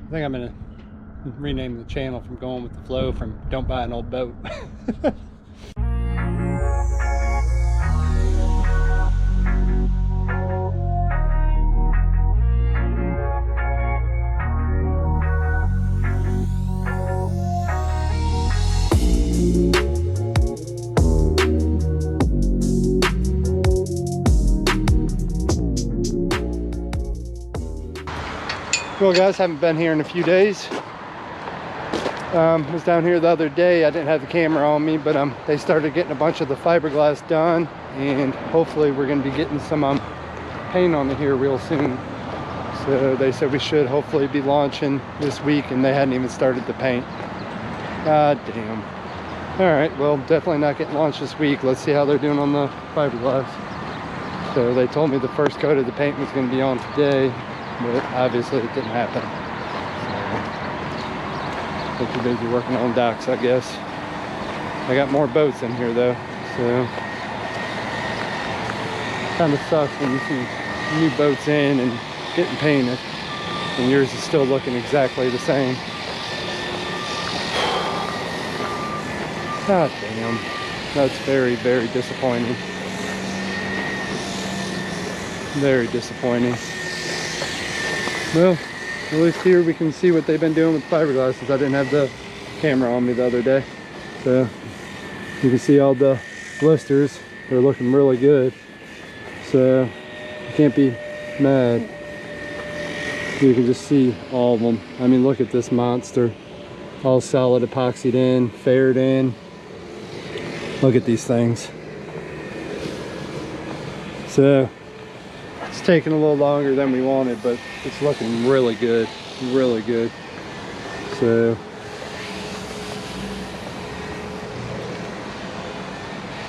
I think I'm gonna rename the channel from Going with the Flow from Don't Buy an Old Boat. Well guys, haven't been here in a few days. Was down here the other day. I didn't have the camera on me, but they started getting a bunch of the fiberglass done, and hopefully we're going to be getting some paint on it here real soon. So they said we should hopefully be launching this week, and they hadn't even started the paint. God damn. All right, well, definitely not getting launched this week. Let's see how they're doing on the fiberglass. So they told me the first coat of the paint was going to be on today, but obviously it didn't happen. So they're too busy working on docks, I guess. I got more boats in here though, so kind of sucks when you see new boats in and getting painted and yours is still looking exactly the same. God damn, that's very, very disappointing. Very disappointing. Well, at least here we can see what they've been doing with fiberglass, since I didn't have the camera on me the other day. So you can see all the blisters. They're looking really good. So you can't be mad. You can just see all of them. I mean, look at this monster. All solid epoxied in, faired in. Look at these things. So it's taking a little longer than we wanted, but it's looking really good, really good. So,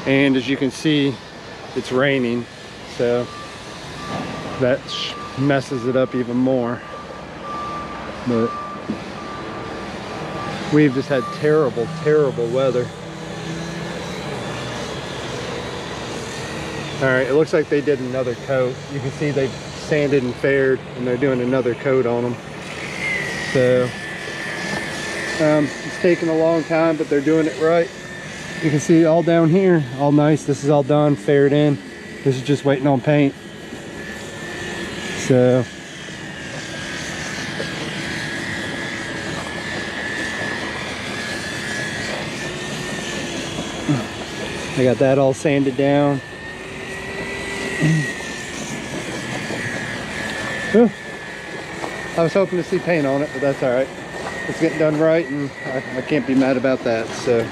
and as you can see, it's raining, so that messes it up even more. But we've just had terrible, terrible weather. All right, it looks like they did another coat. You can see they've sanded and faired, and they're doing another coat on them. So it's taking a long time, but they're doing it right. You can see all down here, all nice. This is all done, faired in. This is just waiting on paint. So I got that all sanded down. I was hoping to see paint on it, but that's all right. It's getting done right, and I can't be mad about that. So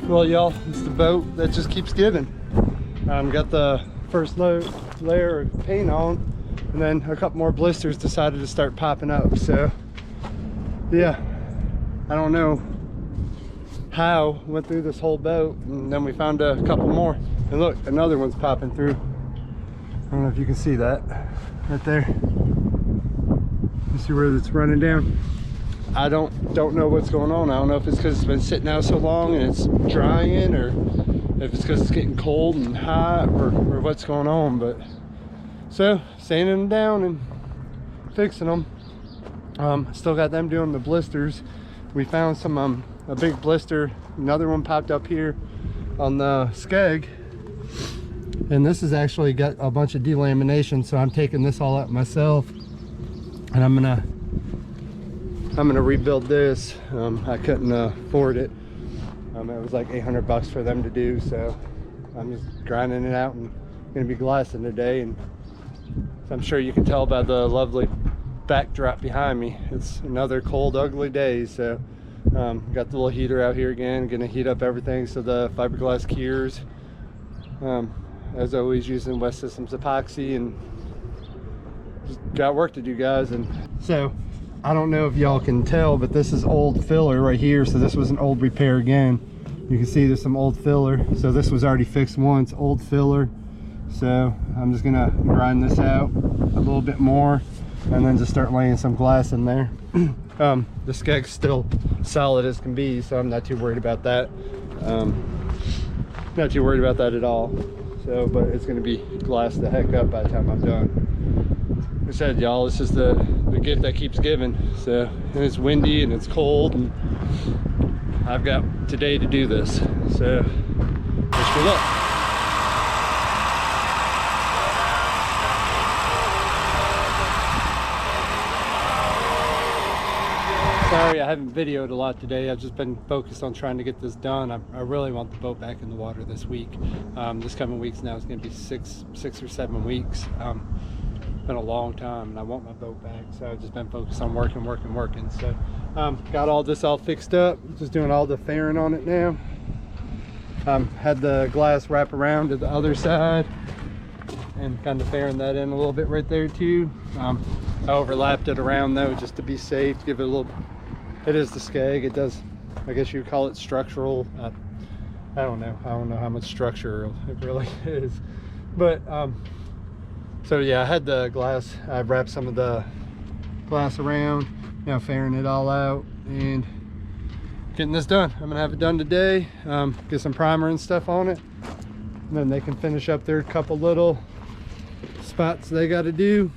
well, y'all, it's the boat that just keeps giving. Got the first layer of paint on, and then a couple more blisters decided to start popping up. So yeah, I don't know how went through this whole boat, and then we found a couple more, and look, another one's popping through. I don't know if you can see that right there. You see where it's running down? I don't know what's going on. I don't know if it's because it's been sitting out so long and it's drying, or if it's because it's getting cold and hot, or what's going on. But so sanding them down and fixing them. Still got them doing the blisters. We found some a big blister, another one popped up here on the skeg, and this has actually got a bunch of delamination, so I'm taking this all out myself, and I'm gonna rebuild this. I couldn't afford it. It was like 800 bucks for them to do, so I'm just grinding it out and gonna be glassing today. And I'm sure you can tell by the lovely backdrop behind me, it's another cold, ugly day. So got the little heater out here again, gonna heat up everything so the fiberglass cures. As always, using West Systems epoxy, and just got work to do, guys. And so I don't know if y'all can tell, but this is old filler right here. So this was an old repair again. You can see there's some old filler. So this was already fixed once, old filler. So I'm just gonna grind this out a little bit more and then just start laying some glass in there. The skeg's still solid as can be, so I'm not too worried about that. Not too worried about that at all. So, but it's gonna be glassed the heck up by the time I'm done. Like I said, y'all, it's just the gift that keeps giving. So, and it's windy and it's cold, and I've got today to do this. So, wish me luck. Sorry I haven't videoed a lot today. I've just been focused on trying to get this done. I really want the boat back in the water this week. This coming weeks now, it's going to be six or 7 weeks. It's been a long time and I want my boat back, so I've just been focused on working. So got all this all fixed up, just doing all the fairing on it now. Had the glass wrap around to the other side and kind of fairing that in a little bit right there too. I overlapped it around though just to be safe, to give it a little. It is the skeg. It does, I guess you would call it structural. I don't know how much structure it really is, but so yeah, I had the glass. I wrapped some of the glass around, you know, fairing it all out and getting this done. I'm gonna have it done today. Get some primer and stuff on it, and then they can finish up their couple little spots they got to do.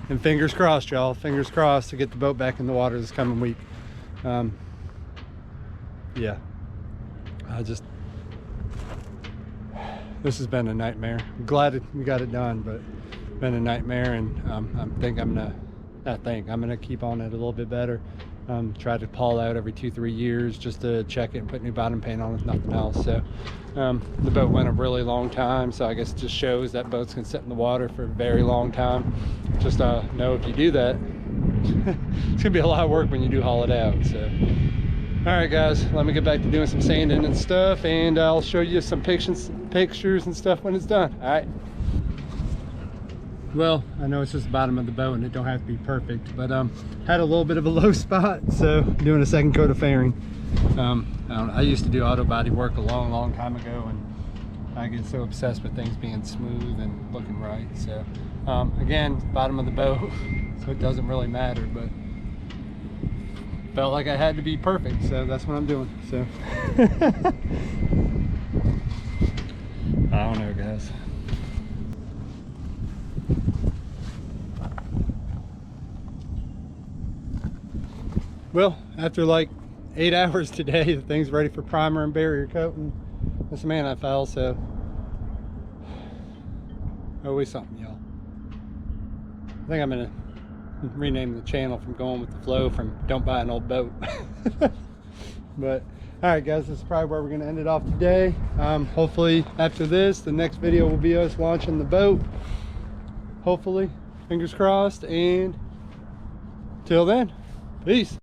And fingers crossed, y'all, fingers crossed to get the boat back in the water this coming week. Yeah, this has been a nightmare. I'm glad we got it done, but it's been a nightmare, and I'm gonna keep on it a little bit better. Try to pawl out every 2-3 years just to check it and put new bottom paint on, if nothing else. So the boat went a really long time, so I guess it just shows that boats can sit in the water for a very long time. Just know if you do that, it's gonna be a lot of work when you do haul it out. So all right guys, let me get back to doing some sanding and stuff, and I'll show you some pictures and stuff when it's done. All right. Well, I know it's just the bottom of the boat and it don't have to be perfect, but had a little bit of a low spot, so doing a second coat of fairing. I don't know, I used to do auto body work a long time ago, and I get so obsessed with things being smooth and looking right. So again, bottom of the boat, so it doesn't really matter, but felt like I had to be perfect, so that's what I'm doing. So I don't know, guys. Well, after like 8 hours today, the thing's ready for primer and barrier coating. That's some anti-foul, so always something, y'all. I think I'm gonna rename the channel from Going with the Flow from Don't Buy an Old Boat. But all right guys, this is probably where we're gonna end it off today. Hopefully after this, the next video will be us launching the boat, hopefully, fingers crossed, and till then, peace.